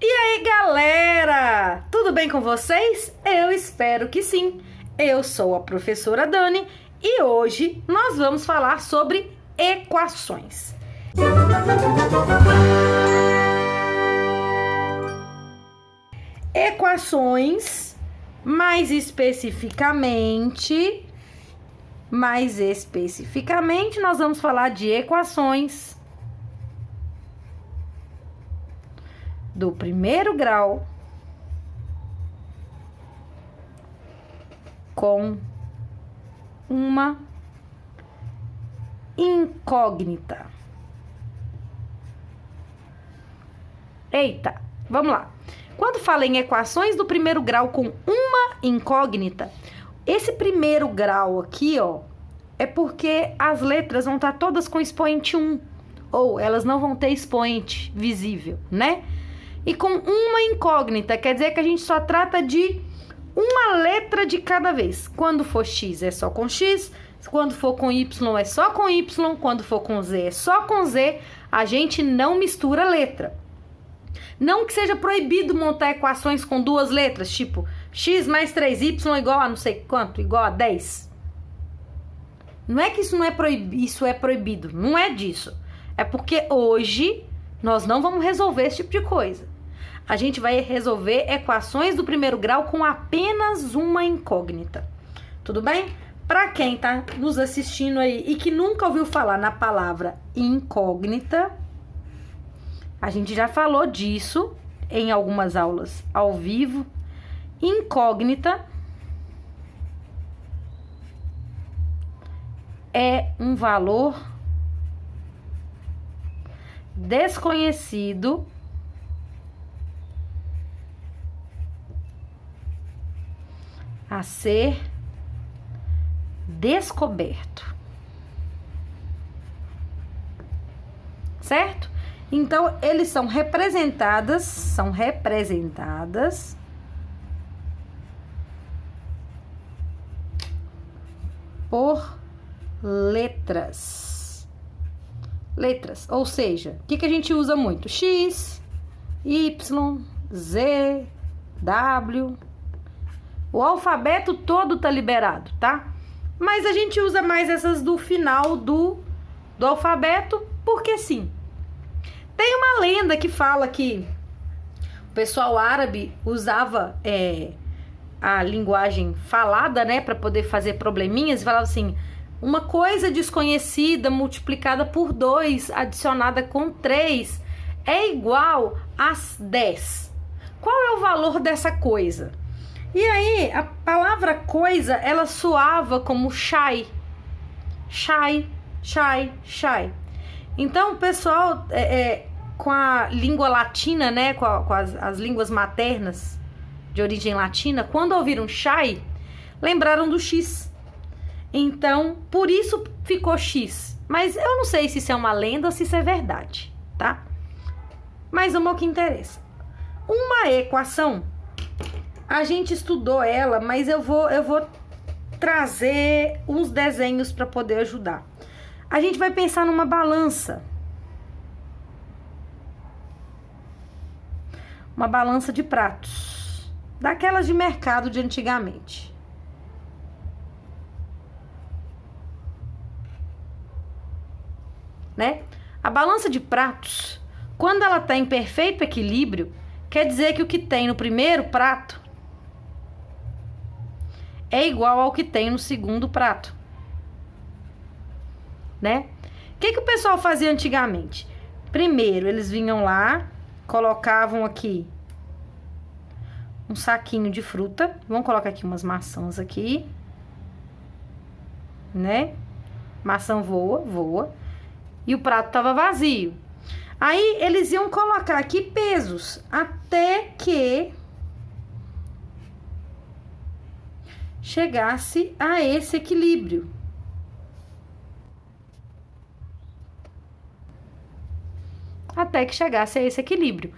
E aí, galera? Tudo bem com vocês? Eu espero que sim. Eu sou a professora Dani e hoje nós vamos falar sobre equações. Equações, mais especificamente, nós vamos falar de equações do primeiro grau com uma incógnita. Eita, vamos lá. Quando fala em equações do primeiro grau com uma incógnita, esse primeiro grau aqui, ó, é porque as letras vão estar todas com expoente 1, ou elas não vão ter expoente visível, né? E com uma incógnita, quer dizer que a gente só trata de uma letra de cada vez. Quando for X é só com X, quando for com Y é só com Y, quando for com Z é só com Z, a gente não mistura letra. Não que seja proibido montar equações com duas letras, tipo X mais 3Y igual a não sei quanto, igual a 10. Não é que isso é proibido, não é disso. É porque hoje nós não vamos resolver esse tipo de coisa. A gente vai resolver equações do primeiro grau com apenas uma incógnita. Tudo bem? Para quem tá nos assistindo aí e que nunca ouviu falar na palavra incógnita, a gente já falou disso em algumas aulas ao vivo. Incógnita é um valor desconhecido a ser descoberto. Certo? Então, eles são representadas por letras. Letras, ou seja, o que a gente usa muito? X, Y, Z, W. O alfabeto todo tá liberado, tá? Mas a gente usa mais essas do final do alfabeto, porque sim. Tem uma lenda que fala que o pessoal árabe usava a linguagem falada, né, para poder fazer probleminhas, e falava assim: uma coisa desconhecida multiplicada por 2, adicionada com 3, é igual a 10. Qual é o valor dessa coisa? E aí, a palavra coisa, ela soava como shy. Shy, shy, shy. Então, o pessoal, com a língua latina, né, com as línguas maternas de origem latina, quando ouviram shy, lembraram do X. Então, por isso ficou X. Mas eu não sei se isso é uma lenda ou se isso é verdade, tá? Mas vamos ao que interessa. Uma equação, a gente estudou ela, mas eu vou trazer uns desenhos para poder ajudar. A gente vai pensar numa balança. Uma balança de pratos. Daquelas de mercado de antigamente. Né? A balança de pratos, quando ela está em perfeito equilíbrio, quer dizer que o que tem no primeiro prato é igual ao que tem no segundo prato, né? O que o pessoal fazia antigamente? Primeiro, eles vinham lá, colocavam aqui um saquinho de fruta. Vamos colocar aqui umas maçãs aqui, né? Maçã voa. E o prato estava vazio. Aí, eles iam colocar aqui pesos, até que chegasse a esse equilíbrio. Até que chegasse a esse equilíbrio.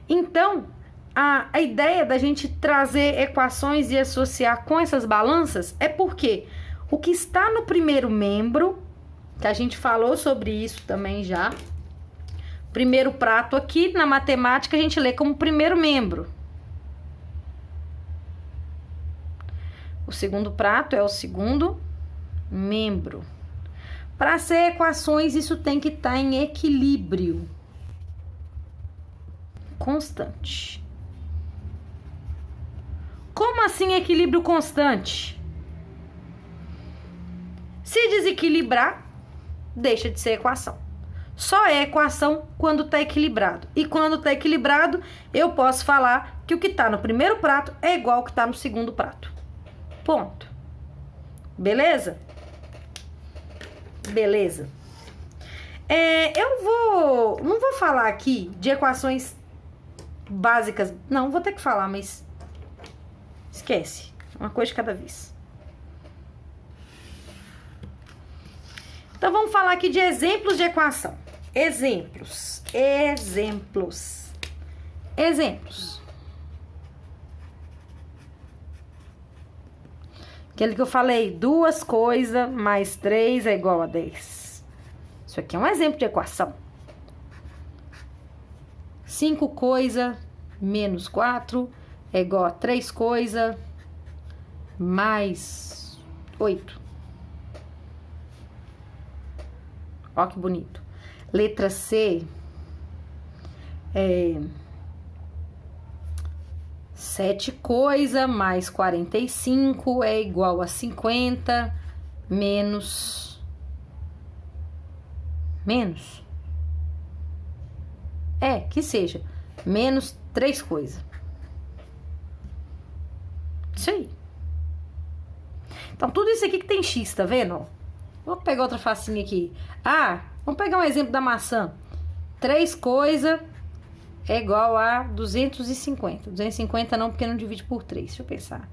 Então, a ideia da gente trazer equações e associar com essas balanças é porque o que está no primeiro membro, que a gente falou sobre isso também já, Primeiro prato aqui, na matemática, a gente lê como primeiro membro. O segundo prato é o segundo membro. Para ser equações, isso tem que estar em equilíbrio constante. Como assim equilíbrio constante? Se desequilibrar, deixa de ser equação. Só é equação quando está equilibrado. E quando está equilibrado, eu posso falar que o que está no primeiro prato é igual ao que está no segundo prato. Ponto. Beleza? Beleza. Não vou falar aqui de equações básicas. Não, vou ter que falar, mas esquece. Uma coisa de cada vez. Então, vamos falar aqui de exemplos de equação. Exemplos. Aquele que eu falei, 2 coisas mais 3 é igual a 10. Isso aqui é um exemplo de equação. 5 coisas menos 4 é igual a 3 coisas mais 8. Ó que bonito. Letra C. 7 coisas mais 45 é igual a 50 menos. Que seja. Menos 3 coisas. Isso aí. Então, tudo isso aqui que tem X, tá vendo? Vou pegar outra facinha aqui. Vamos pegar um exemplo da maçã. 3 coisas é igual a 250. 250 não, porque não divide por 3. Deixa eu pensar.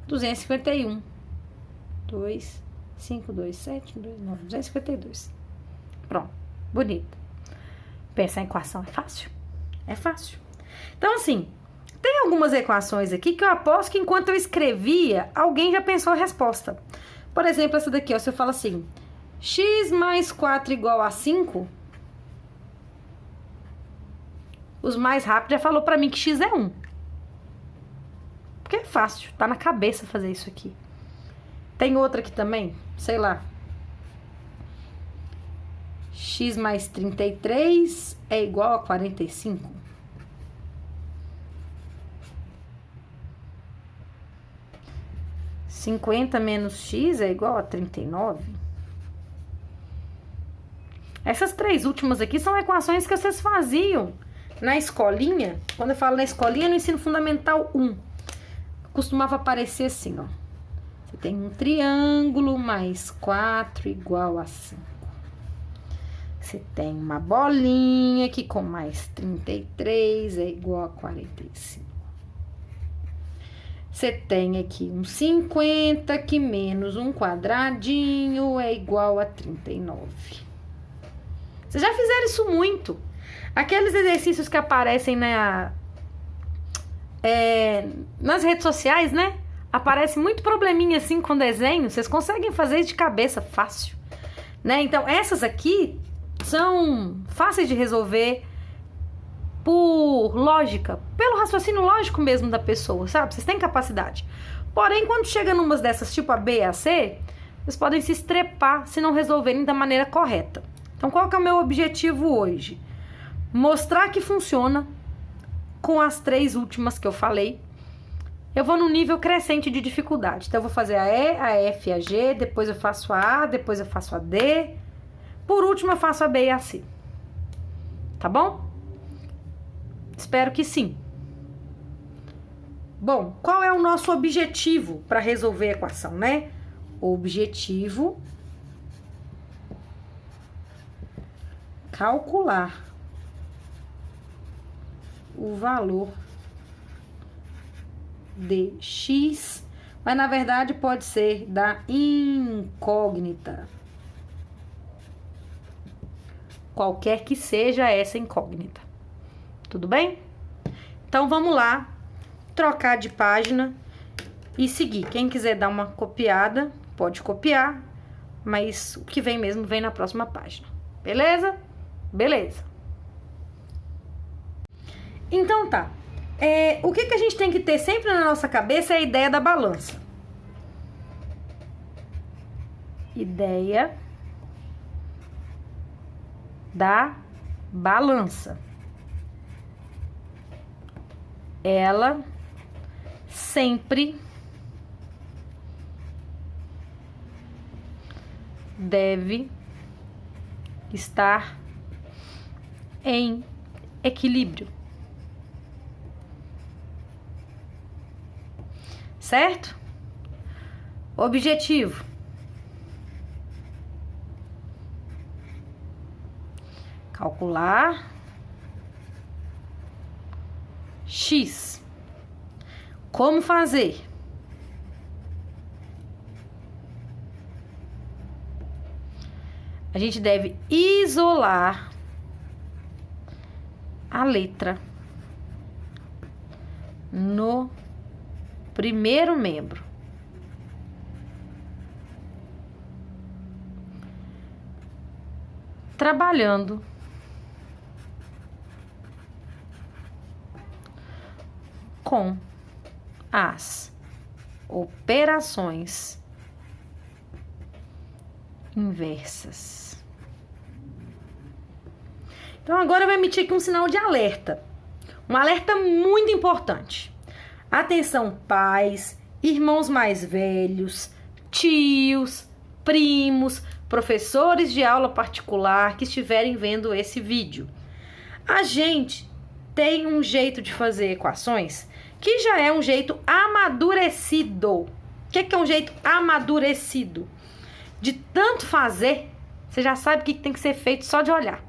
251. 2, 5, 2, 7, 2, 9. 252. Pronto. Bonito. Pensar em equação é fácil? É fácil. Então, assim, tem algumas equações aqui que eu aposto que enquanto eu escrevia, alguém já pensou a resposta. Por exemplo, essa daqui, ó. Se eu falo assim... x mais 4 igual a 5, os mais rápidos já falou pra mim que x é 1. Porque é fácil, tá na cabeça fazer isso aqui. Tem outra aqui também, sei lá. X mais 33 é igual a 45. (50 menos x é igual a 39. Essas 3 últimas aqui são equações que vocês faziam na escolinha. Quando eu falo na escolinha, no ensino fundamental 1. Costumava aparecer assim, ó. Você tem um triângulo mais 4 igual a 5. Você tem uma bolinha que com mais 33 é igual a 45. Você tem aqui um 50 que menos um quadradinho é igual a 39. Vocês já fizeram isso muito. Aqueles exercícios que aparecem nas redes sociais, né? Aparece muito probleminha assim com desenho. Vocês conseguem fazer isso de cabeça fácil, né? Então, essas aqui são fáceis de resolver por lógica, pelo raciocínio lógico mesmo da pessoa, sabe? Vocês têm capacidade. Porém, quando chega numas dessas, tipo a B e a C, vocês podem se estrepar se não resolverem da maneira correta. Então, qual que é o meu objetivo hoje? Mostrar que funciona com as 3 últimas que eu falei. Eu vou num nível crescente de dificuldade. Então, eu vou fazer a E, a F e a G, depois eu faço a A, depois eu faço a D. Por último, eu faço a B e a C. Tá bom? Espero que sim. Bom, qual é o nosso objetivo para resolver a equação, né? O objetivo... calcular o valor de x, mas na verdade pode ser da incógnita. Qualquer que seja essa incógnita. Tudo bem? Então vamos lá, trocar de página e seguir. Quem quiser dar uma copiada, pode copiar mas o que vem mesmo vem na próxima página. Beleza? Beleza. Então tá. O que a gente tem que ter sempre na nossa cabeça é a ideia da balança. Ideia da balança. Ela sempre deve estar em equilíbrio. Certo? Objetivo: calcular X. Como fazer? A gente deve isolar a letra no primeiro membro. Trabalhando com as operações inversas. Então, agora eu vou emitir aqui um sinal de alerta. Um alerta muito importante. Atenção, pais, irmãos mais velhos, tios, primos, professores de aula particular que estiverem vendo esse vídeo. A gente tem um jeito de fazer equações que já é um jeito amadurecido. O que é um jeito amadurecido? De tanto fazer, você já sabe o que tem que ser feito só de olhar.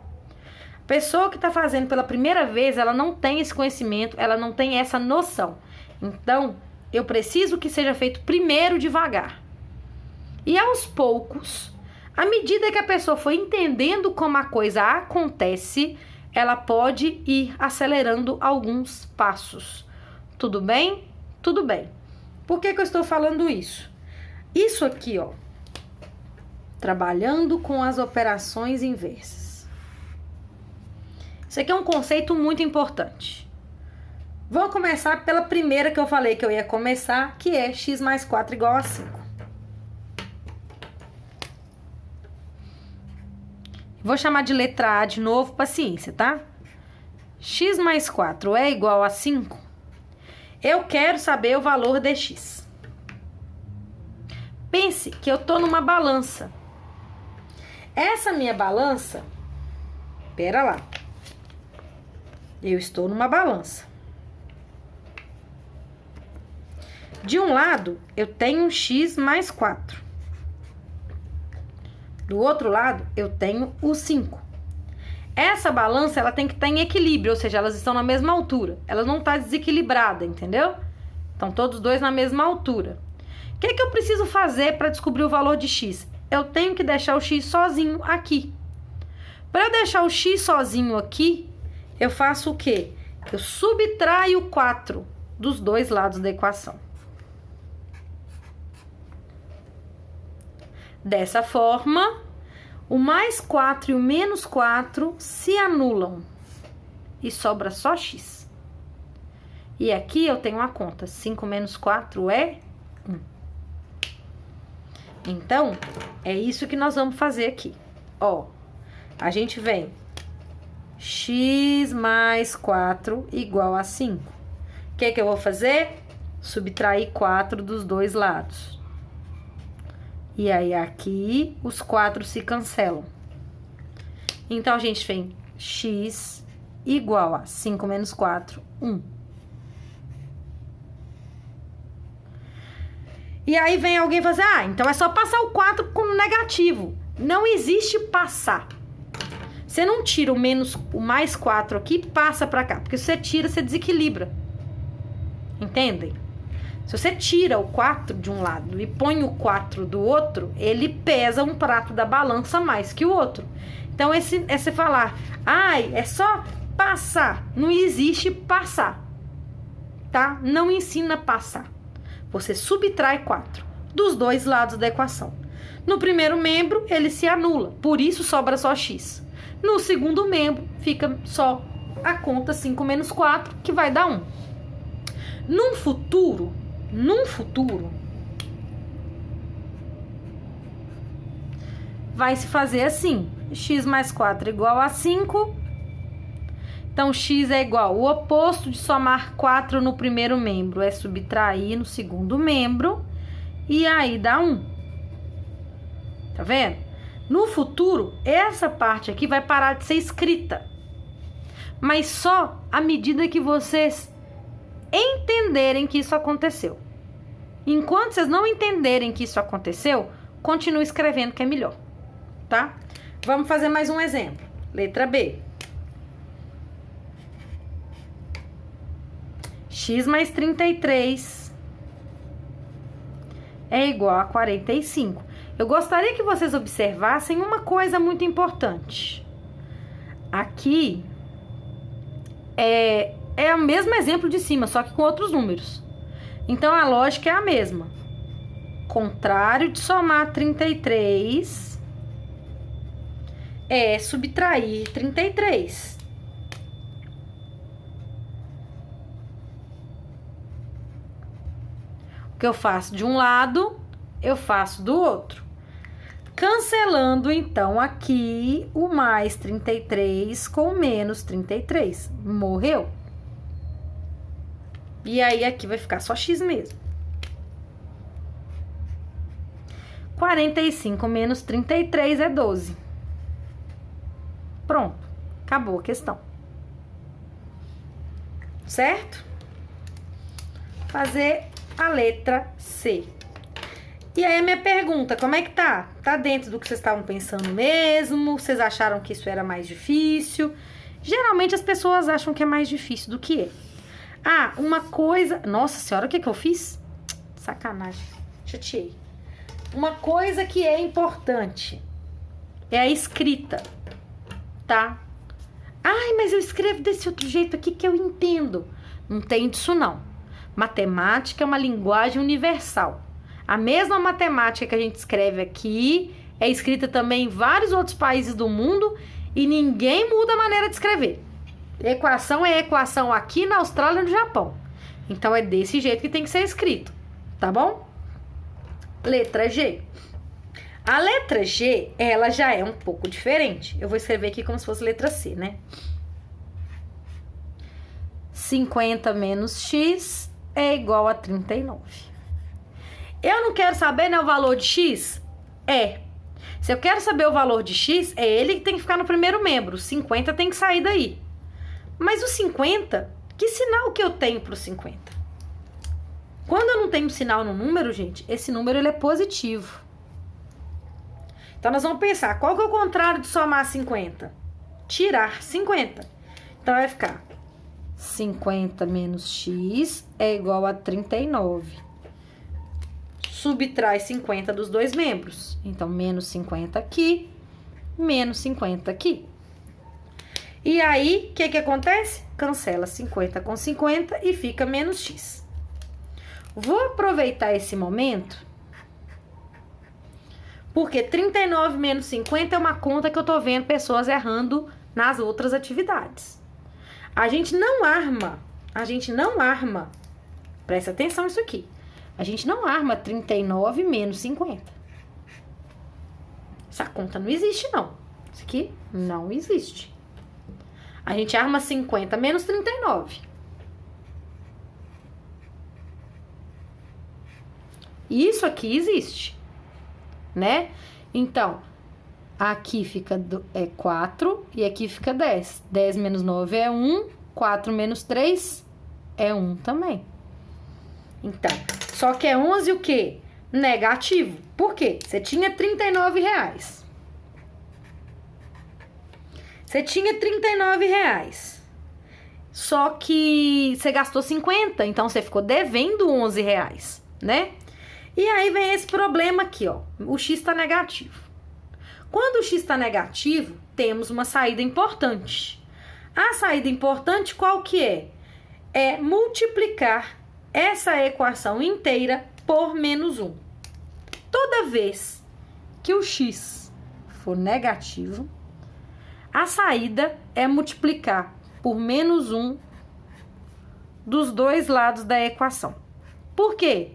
A pessoa que está fazendo pela primeira vez, ela não tem esse conhecimento, ela não tem essa noção. Então, eu preciso que seja feito primeiro devagar. E aos poucos, à medida que a pessoa for entendendo como a coisa acontece, ela pode ir acelerando alguns passos. Tudo bem? Tudo bem. Por que eu estou falando isso? Isso aqui, ó, trabalhando com as operações inversas. Isso aqui é um conceito muito importante. Vou começar pela primeira que eu falei que eu ia começar, que é x mais 4 igual a 5. Vou chamar de letra A de novo, paciência, tá? X mais 4 é igual a 5. Eu quero saber o valor de x. Pense que eu tô numa balança. Essa minha balança, pera lá. Eu estou numa balança. De um lado, eu tenho x mais 4. Do outro lado, eu tenho o 5. Essa balança, ela tem que estar em equilíbrio, ou seja, elas estão na mesma altura. Ela não está desequilibrada, entendeu? Estão todos dois na mesma altura. O que eu preciso fazer para descobrir o valor de x? Eu tenho que deixar o x sozinho aqui. Para eu deixar o x sozinho aqui, eu faço o quê? Eu subtraio 4 dos dois lados da equação. Dessa forma, o mais 4 e o menos 4 se anulam e sobra só x. E aqui eu tenho uma conta, 5 menos 4 é 1. Então, é isso que nós vamos fazer aqui. Ó, a gente vem x mais 4 igual a 5. O que eu vou fazer? Subtrair 4 dos dois lados. E aí, aqui, os 4 se cancelam. Então, a gente vem x igual a 5 menos 4, 1. E aí, vem alguém fazer, então é só passar o 4 com negativo. Não existe passar. Você não tira o mais 4 aqui e passa pra cá. Porque se você tira, você desequilibra. Entendem? Se você tira o 4 de um lado e põe o 4 do outro, ele pesa um prato da balança mais que o outro. Então, você falar, é só passar. Não existe passar, tá? Não ensina passar. Você subtrai 4 dos dois lados da equação. No primeiro membro, ele se anula, por isso sobra só x. No segundo membro, fica só a conta 5 menos 4, que vai dar 1. Num futuro, vai se fazer assim, x mais 4 é igual a 5. Então, x é igual, o oposto de somar 4 no primeiro membro é subtrair no segundo membro, e aí dá 1. Tá vendo? No futuro, essa parte aqui vai parar de ser escrita. Mas só à medida que vocês entenderem que isso aconteceu. Enquanto vocês não entenderem que isso aconteceu, continue escrevendo que é melhor, tá? Vamos fazer mais um exemplo. Letra B. X mais 33 é igual a 45. Eu gostaria que vocês observassem uma coisa muito importante. Aqui é o mesmo exemplo de cima, só que com outros números. Então, a lógica é a mesma. Contrário de somar 33 é subtrair 33. O que eu faço de um lado, eu faço do outro. Cancelando, então, aqui o mais 33 com menos 33. Morreu. E aí, aqui vai ficar só x mesmo. 45 menos 33 é 12. Pronto. Acabou a questão. Certo? Fazer a letra C. E aí, a minha pergunta, como é que tá? Tá dentro do que vocês estavam pensando mesmo? Vocês acharam que isso era mais difícil? Geralmente, as pessoas acham que é mais difícil do que é. Ah, uma coisa... Nossa senhora, o que eu fiz? Sacanagem. Chateei. Uma coisa que é importante é a escrita, tá? Ai, mas eu escrevo desse outro jeito aqui que eu entendo. Não tem disso, não. Matemática é uma linguagem universal. A mesma matemática que a gente escreve aqui é escrita também em vários outros países do mundo e ninguém muda a maneira de escrever. Equação é equação aqui na Austrália e no Japão. Então, é desse jeito que tem que ser escrito, tá bom? Letra G. A letra G, ela já é um pouco diferente. Eu vou escrever aqui como se fosse letra C, né? 50 menos x é igual a 39. Eu não quero saber, né, o valor de x? Se eu quero saber o valor de x, é ele que tem que ficar no primeiro membro. 50 tem que sair daí. Mas o 50, que sinal que eu tenho para o 50? Quando eu não tenho sinal no número, gente, esse número ele é positivo. Então, nós vamos pensar, qual que é o contrário de somar 50? Tirar 50. Então, vai ficar 50 menos x é igual a 39. Subtrai 50 dos dois membros. Então, menos 50 aqui, menos 50 aqui. E aí, o que acontece? Cancela 50 com 50 e fica menos x. Vou aproveitar esse momento, porque 39 menos 50 é uma conta que eu tô vendo pessoas errando nas outras atividades. A gente não arma, presta atenção nisso aqui. A gente não arma 39 menos 50. Essa conta não existe, não. Isso aqui não existe. A gente arma 50 menos 39. Isso aqui existe, né? Então, aqui fica 4 e aqui fica 10. 10 menos 9 é 1. 4 menos 3 é 1 também. Então, só que é 11 o quê? Negativo. Por quê? Você tinha R$39. Você tinha R$39. Só que você gastou 50, então você ficou devendo R$11, né? E aí vem esse problema aqui, ó. O x está negativo. Quando o x está negativo, temos uma saída importante. A saída importante qual que é? É multiplicar essa equação inteira por menos 1. Toda vez que o x for negativo, a saída é multiplicar por menos 1 dos dois lados da equação. Por quê?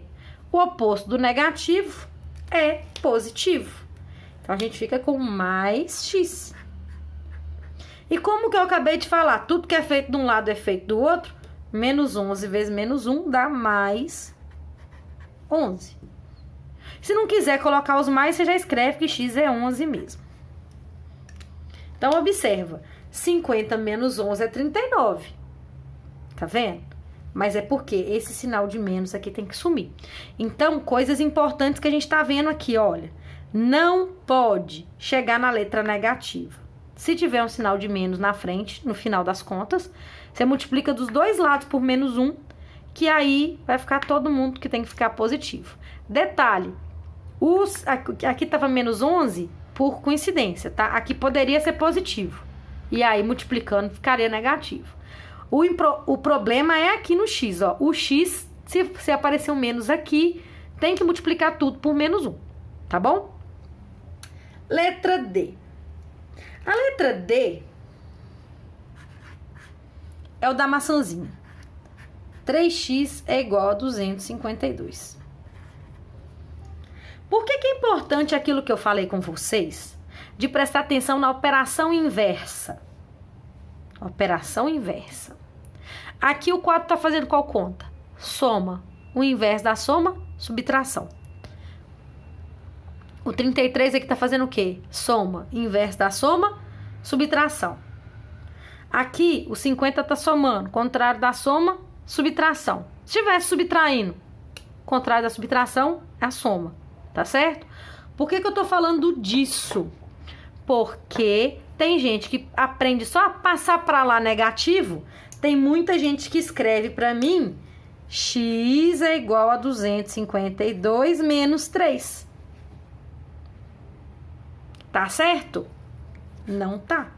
O oposto do negativo é positivo. Então, a gente fica com mais x. E como que eu acabei de falar, tudo que é feito de um lado é feito do outro, menos 11 vezes menos 1 dá mais 11. Se não quiser colocar os mais, você já escreve que x é 11 mesmo. Então, observa, 50 menos 11 é 39. Tá vendo? Mas é porque esse sinal de menos aqui tem que sumir. Então, coisas importantes que a gente tá vendo aqui, olha. Não pode chegar na letra negativa. Se tiver um sinal de menos na frente, no final das contas, você multiplica dos dois lados por menos 1, que aí vai ficar todo mundo que tem que ficar positivo. Detalhe, aqui estava menos 11 por coincidência, tá? Aqui poderia ser positivo. E aí, multiplicando, ficaria negativo. O problema é aqui no x, ó. O x, se aparecer um menos aqui, tem que multiplicar tudo por menos 1, tá bom? Letra D. A letra D é o da maçãzinha. 3x é igual a 252. Por que é importante aquilo que eu falei com vocês? De prestar atenção na operação inversa. Operação inversa. Aqui o 4 está fazendo qual conta? Soma. O inverso da soma, subtração. O 33 aqui está fazendo o quê? Soma. Inverso da soma, subtração. Aqui o 50 está somando. Contrário da soma, subtração. Se estivesse subtraindo, contrário da subtração é a soma. Tá certo? Por que eu tô falando disso? Porque tem gente que aprende só a passar para lá negativo. Tem muita gente que escreve para mim x é igual a 252 menos 3. Tá certo? Não tá.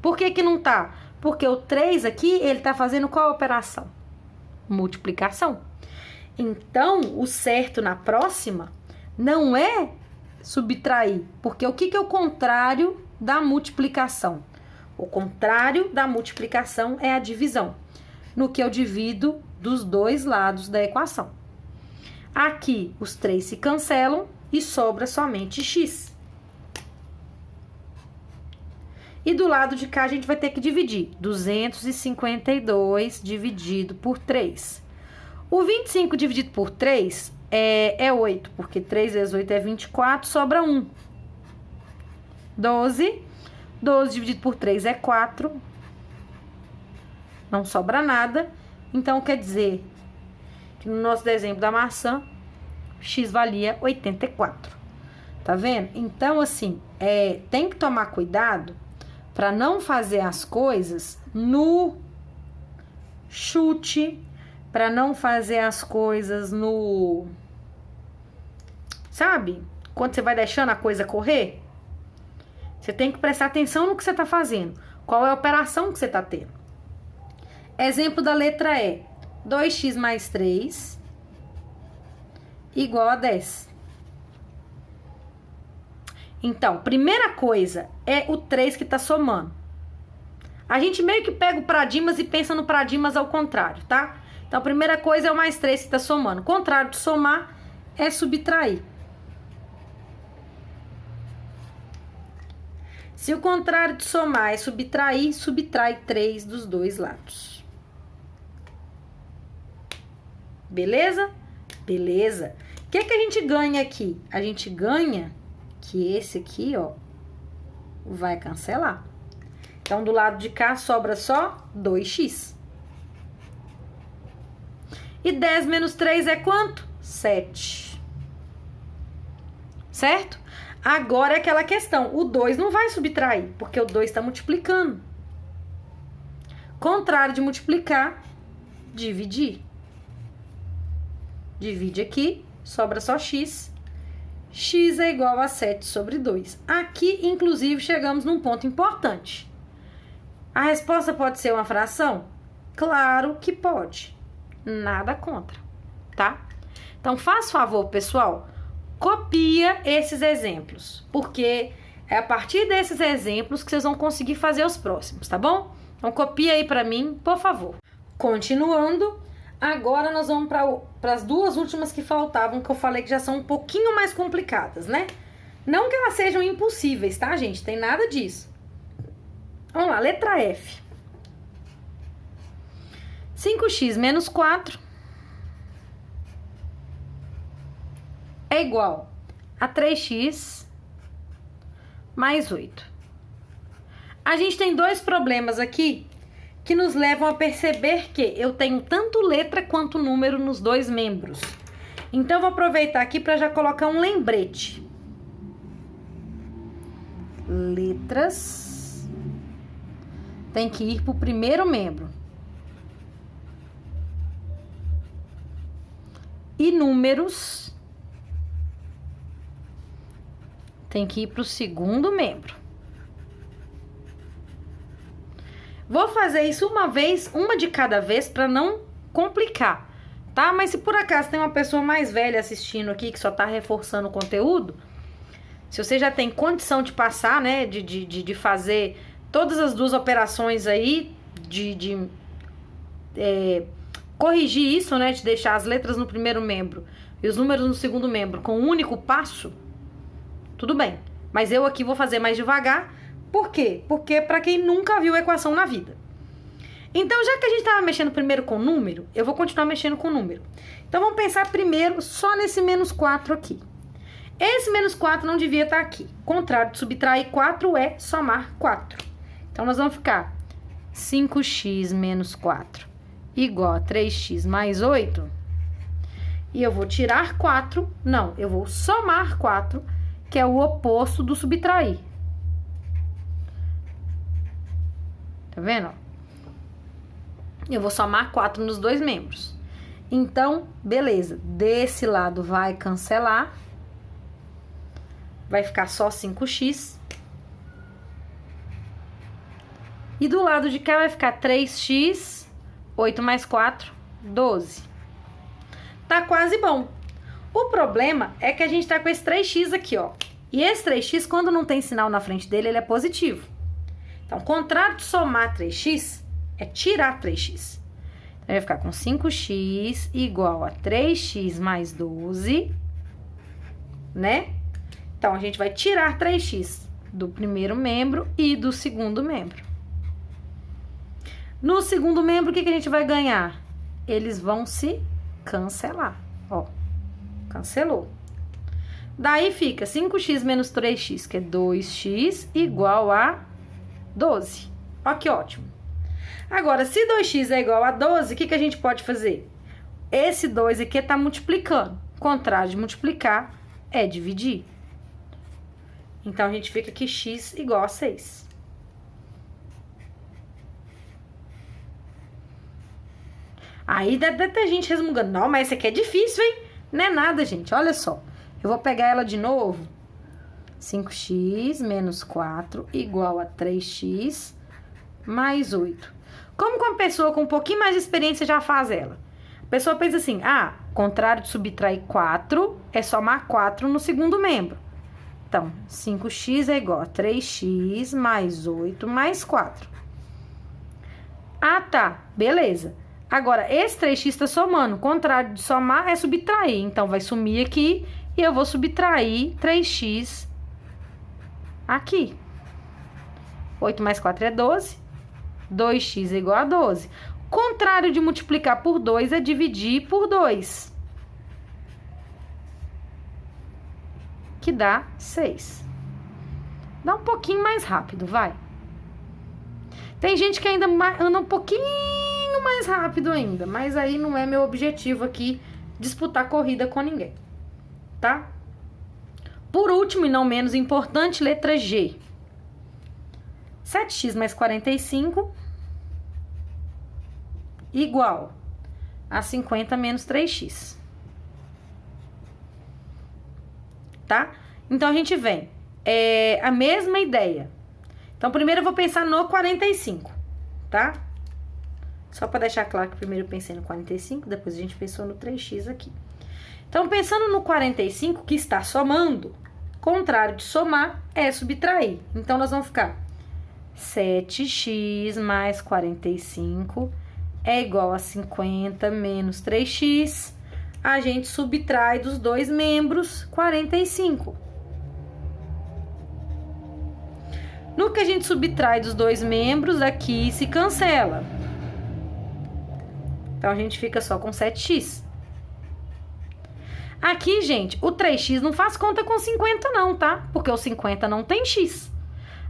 Por que que não tá? Porque o 3 aqui, ele tá fazendo qual operação? Multiplicação. Então, o certo na próxima não é subtrair, porque o que é o contrário da multiplicação? O contrário da multiplicação é a divisão, no que eu divido dos dois lados da equação. Aqui, os 3 se cancelam e sobra somente x. E do lado de cá, a gente vai ter que dividir 252 dividido por 3. O 25 dividido por 3 é 8, porque 3 vezes 8 é 24, sobra 1. 12. 12 dividido por 3 é 4. Não sobra nada. Então, quer dizer que no nosso desenho da maçã, x valia 84. Tá vendo? Então, assim, tem que tomar cuidado para não fazer as coisas no chute, para não fazer as coisas no... Sabe? Quando você vai deixando a coisa correr, você tem que prestar atenção no que você está fazendo. Qual é a operação que você está tendo? Exemplo da letra E. 2x mais 3 igual a 10. Então, primeira coisa é o 3 que está somando. A gente meio que pega o Pradimas e pensa no Pradimas ao contrário, tá? Então, a primeira coisa é o mais 3 que está somando. O contrário de somar é subtrair. Se o contrário de somar é subtrair, subtrai 3 dos dois lados. Beleza? Beleza. O que a gente ganha aqui? A gente ganha que esse aqui, ó, vai cancelar. Então, do lado de cá, sobra só 2x. E 10 menos 3 é quanto? 7. Certo? Agora é aquela questão. O 2 não vai subtrair, porque o 2 está multiplicando. Contrário de multiplicar, dividir. Divide aqui, sobra só x. X é igual a 7 sobre 2. Aqui, inclusive, chegamos num ponto importante. A resposta pode ser uma fração? Claro que pode. Nada contra, tá? Então, faz favor, pessoal, copia esses exemplos, porque é a partir desses exemplos que vocês vão conseguir fazer os próximos, tá bom? Então copia aí pra mim, por favor. Continuando, agora nós vamos para as duas últimas que faltavam, que eu falei que já são um pouquinho mais complicadas, né? Não que elas sejam impossíveis, tá, gente? Tem nada disso. Vamos lá, letra F. 5x menos 4 é igual a 3x mais 8. A gente tem dois problemas aqui que nos levam a perceber que eu tenho tanto letra quanto número nos dois membros. Então, eu vou aproveitar aqui para já colocar um lembrete. Letras tem que ir para o primeiro membro. E números tem que ir para o segundo membro. Vou fazer isso uma vez, uma de cada vez, para não complicar, tá? Mas se por acaso tem uma pessoa mais velha assistindo aqui, que só tá reforçando o conteúdo, se você já tem condição de passar, né, de fazer todas as duas operações aí, corrigir isso, né, de deixar as letras no primeiro membro e os números no segundo membro com um único passo, tudo bem. Mas eu aqui vou fazer mais devagar. Por quê? Porque para quem nunca viu equação na vida. Então, já que a gente estava mexendo primeiro com número, eu vou continuar mexendo com número. Então, vamos pensar primeiro só nesse menos 4 aqui. Esse menos 4 não devia estar aqui. Contrário de subtrair 4 é somar 4. Então, nós vamos ficar 5x menos 4 igual a 3x mais 8. E eu vou tirar 4. Não, eu vou somar 4, que é o oposto do subtrair. Tá vendo? Eu vou somar 4 nos dois membros. Então, beleza. Desse lado vai cancelar. Vai ficar só 5x. E do lado de cá vai ficar 3x, 8 mais 4, 12. Tá quase bom. O problema é que a gente tá com esse 3x aqui, ó. E esse 3x, quando não tem sinal na frente dele, ele é positivo. Então, o contrário de somar 3x é tirar 3x. Então, vai ficar com 5x igual a 3x mais 12, né? Então, a gente vai tirar 3x do primeiro membro e do segundo membro. No segundo membro, o que a gente vai ganhar? Eles vão se cancelar, ó. Cancelou. Daí fica 5x menos 3x, que é 2x, igual a 12. Ó que ótimo. Agora, se 2x é igual a 12, o que a gente pode fazer? Esse 2 aqui tá multiplicando. O contrário de multiplicar é dividir. Então, a gente fica que x igual a 6. Aí deve ter gente resmungando. Não, mas esse aqui é difícil, hein? Não é nada, gente. Olha só. Eu vou pegar ela de novo. 5x menos 4 igual a 3x mais 8. Como que uma pessoa com um pouquinho mais de experiência já faz ela? A pessoa pensa assim, contrário de subtrair 4 é somar 4 no segundo membro. Então, 5x é igual a 3x mais 8 mais 4. Ah, tá. Beleza. Agora, esse 3x está somando. O contrário de somar é subtrair. Então, vai sumir aqui e eu vou subtrair 3x aqui. 8 mais 4 é 12. 2x é igual a 12. O contrário de multiplicar por 2 é dividir por 2. Que dá 6. Dá um pouquinho mais rápido, vai. Tem gente que ainda anda um pouquinho mais rápido ainda, mas aí não é meu objetivo aqui disputar corrida com ninguém, tá? Por último e não menos importante, letra G. 7x mais 45 igual a 50 menos 3x. Tá? Então, a gente vem. A mesma ideia. Então, primeiro eu vou pensar no 45, tá? Só para deixar claro que primeiro eu pensei no 45, depois a gente pensou no 3x aqui. Então, pensando no 45, que está somando, contrário de somar é subtrair. Então, nós vamos ficar 7x mais 45 é igual a 50 menos 3x. A gente subtrai dos dois membros 45. No que a gente subtrai dos dois membros, aqui se cancela. Então, a gente fica só com 7x. Aqui, gente, o 3x não faz conta com 50 não, tá? Porque o 50 não tem x.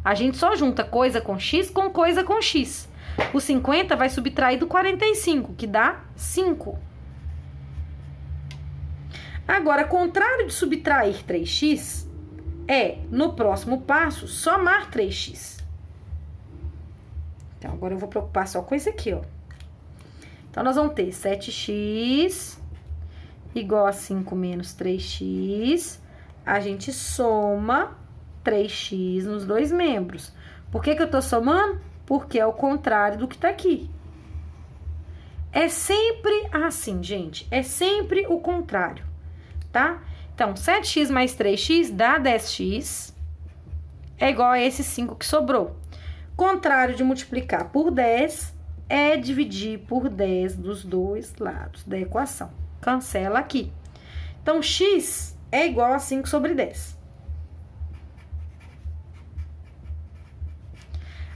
A gente só junta coisa com x com coisa com x. O 50 vai subtrair do 45, que dá 5. Agora, contrário de subtrair 3x, é, no próximo passo, somar 3x. Então, agora eu vou preocupar só com esse aqui, ó. Então, nós vamos ter 7x igual a 5 menos 3x. A gente soma 3x nos dois membros. Por que que eu tô somando? Porque é o contrário do que tá aqui. É sempre assim, gente. É sempre o contrário, tá? Então, 7x mais 3x dá 10x. É igual a esse 5 que sobrou. Contrário de multiplicar por 10 é dividir por 10 dos dois lados da equação. Cancela aqui. Então, x é igual a 5 sobre 10.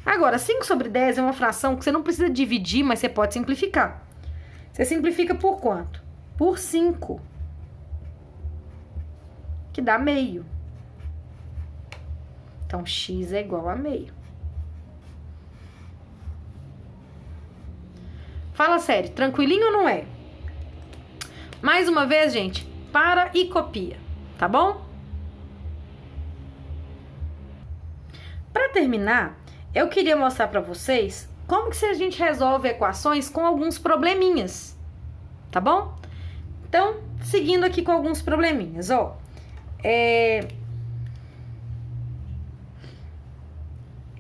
Agora, 5 sobre 10 é uma fração que você não precisa dividir, mas você pode simplificar. Você simplifica por quanto? Por 5. Que dá meio. Então, x é igual a meio. Fala sério, tranquilinho ou não é? Mais uma vez, gente, para e copia, tá bom? Para terminar, eu queria mostrar para vocês como que a gente resolve equações com alguns probleminhas, tá bom? Então, seguindo aqui com alguns probleminhas, ó.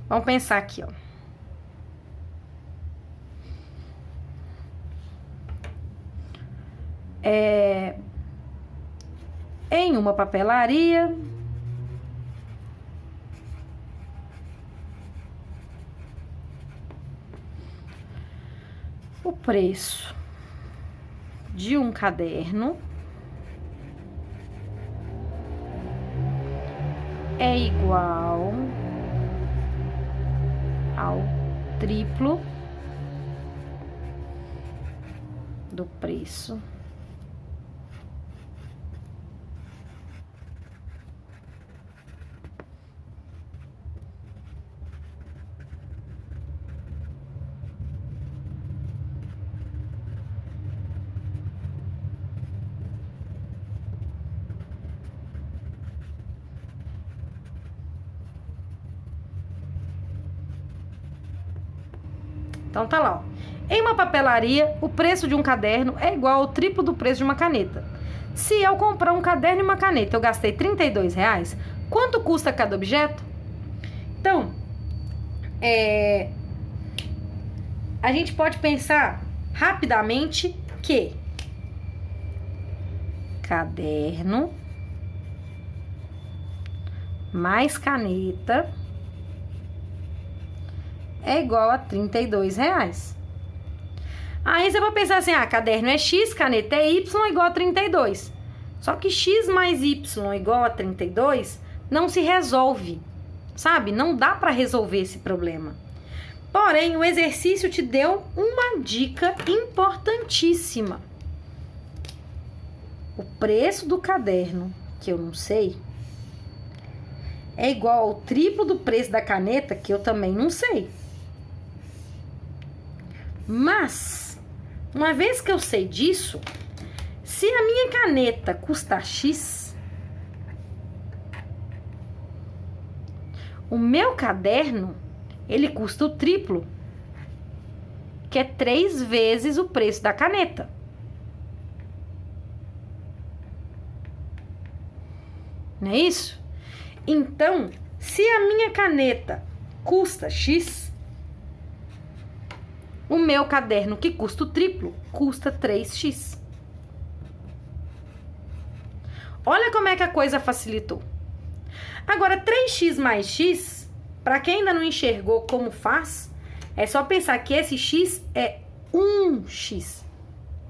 Vamos pensar aqui, ó. Em uma papelaria, o preço de um caderno é igual ao triplo do preço Então, tá lá, ó. Em uma papelaria, o preço de um caderno é igual ao triplo do preço de uma caneta. Se eu comprar um caderno e uma caneta, eu gastei R$32, quanto custa cada objeto? Então, a gente pode pensar rapidamente que caderno mais caneta é igual a R$32. Aí você vai pensar assim, caderno é X, caneta é Y igual a 32. Só que X mais Y igual a 32 não se resolve, sabe? Não dá para resolver esse problema. Porém, o exercício te deu uma dica importantíssima. O preço do caderno, que eu não sei, é igual ao triplo do preço da caneta, que eu também não sei. Mas, uma vez que eu sei disso, se a minha caneta custar X, o meu caderno, ele custa o triplo, que é 3 vezes o preço da caneta. Não é isso? Então, se a minha caneta custa X, o meu caderno, que custa o triplo, custa 3x. Olha como é que a coisa facilitou. Agora, 3x mais x, para quem ainda não enxergou como faz, é só pensar que esse x é 1x.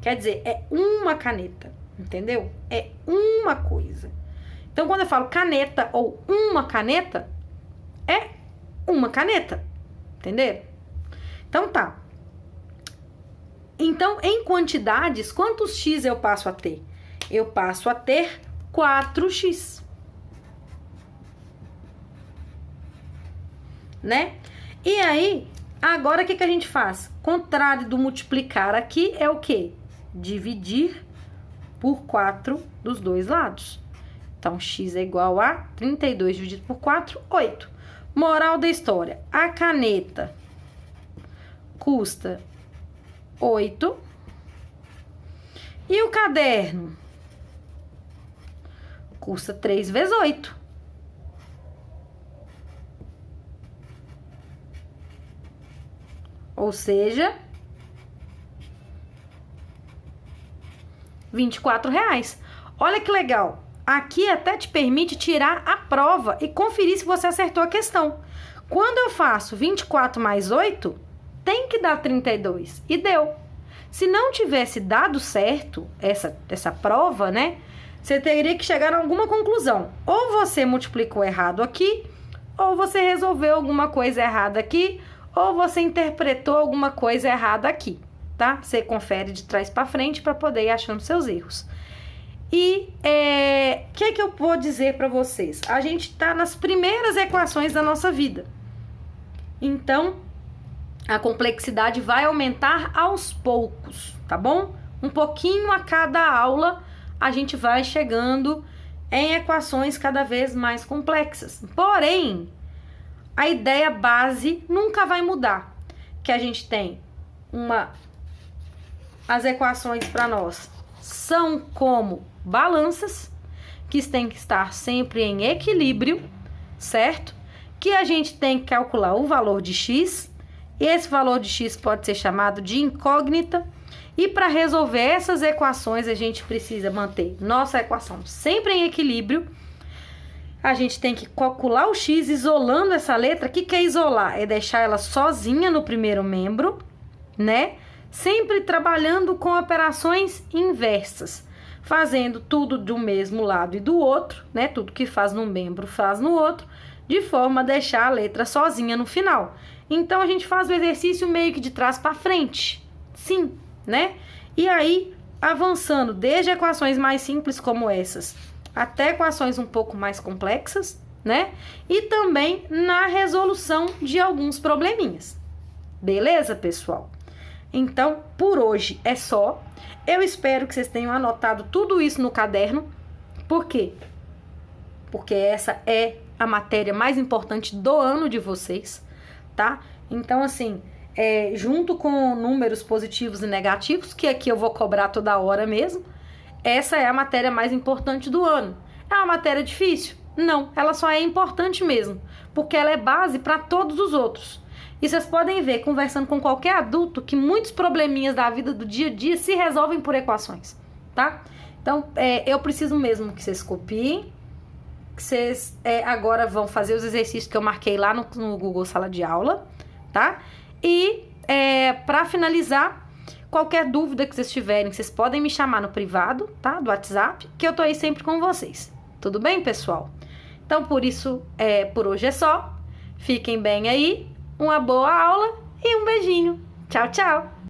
Quer dizer, é uma caneta, entendeu? É uma coisa. Então, quando eu falo caneta ou uma caneta, é uma caneta, entenderam? Então, tá. Então, em quantidades, quantos x eu passo a ter? Eu passo a ter 4x. Né? E aí, agora o que a gente faz? Contrário do multiplicar aqui é o quê? Dividir por 4 dos dois lados. Então, x é igual a 32 dividido por 4, 8. Moral da história, a caneta custa 8 e o caderno custa 3 vezes 8. Ou seja, R$24. Olha que legal. Aqui até te permite tirar a prova e conferir se você acertou a questão. Quando eu faço 24 mais 8, tem que dar 32. E deu. Se não tivesse dado certo essa prova, né? Você teria que chegar a alguma conclusão. Ou você multiplicou errado aqui, ou você resolveu alguma coisa errada aqui, ou você interpretou alguma coisa errada aqui, tá? Você confere de trás para frente para poder ir achando seus erros. E o que eu vou dizer para vocês? A gente tá nas primeiras equações da nossa vida. Então, a complexidade vai aumentar aos poucos, tá bom? Um pouquinho a cada aula, a gente vai chegando em equações cada vez mais complexas. Porém, a ideia base nunca vai mudar, que a gente tem as equações para nós são como balanças, que têm que estar sempre em equilíbrio, certo? Que a gente tem que calcular o valor de x, e esse valor de x pode ser chamado de incógnita, e para resolver essas equações a gente precisa manter nossa equação sempre em equilíbrio. A gente tem que calcular o x isolando essa letra. O que é isolar? É deixar ela sozinha no primeiro membro, né? Sempre trabalhando com operações inversas, fazendo tudo do mesmo lado e do outro, né? Tudo que faz num membro faz no outro, de forma a deixar a letra sozinha no final. Então, a gente faz o exercício meio que de trás para frente, sim, né? E aí, avançando desde equações mais simples como essas, até equações um pouco mais complexas, né? E também na resolução de alguns probleminhas. Beleza, pessoal? Então, por hoje é só. Eu espero que vocês tenham anotado tudo isso no caderno. Por quê? Porque essa é a matéria mais importante do ano de vocês, tá? Então, assim, junto com números positivos e negativos, que aqui eu vou cobrar toda hora mesmo, essa é a matéria mais importante do ano. É uma matéria difícil? Não, ela só é importante mesmo, porque ela é base para todos os outros. E vocês podem ver, conversando com qualquer adulto, que muitos probleminhas da vida do dia a dia se resolvem por equações, tá? Então, eu preciso mesmo que vocês copiem, que vocês agora vão fazer os exercícios que eu marquei lá no Google Sala de Aula, tá? E, para finalizar, qualquer dúvida que vocês tiverem, vocês podem me chamar no privado, tá? Do WhatsApp, que eu tô aí sempre com vocês. Tudo bem, pessoal? Então, por hoje é só. Fiquem bem aí. Uma boa aula e um beijinho. Tchau, tchau!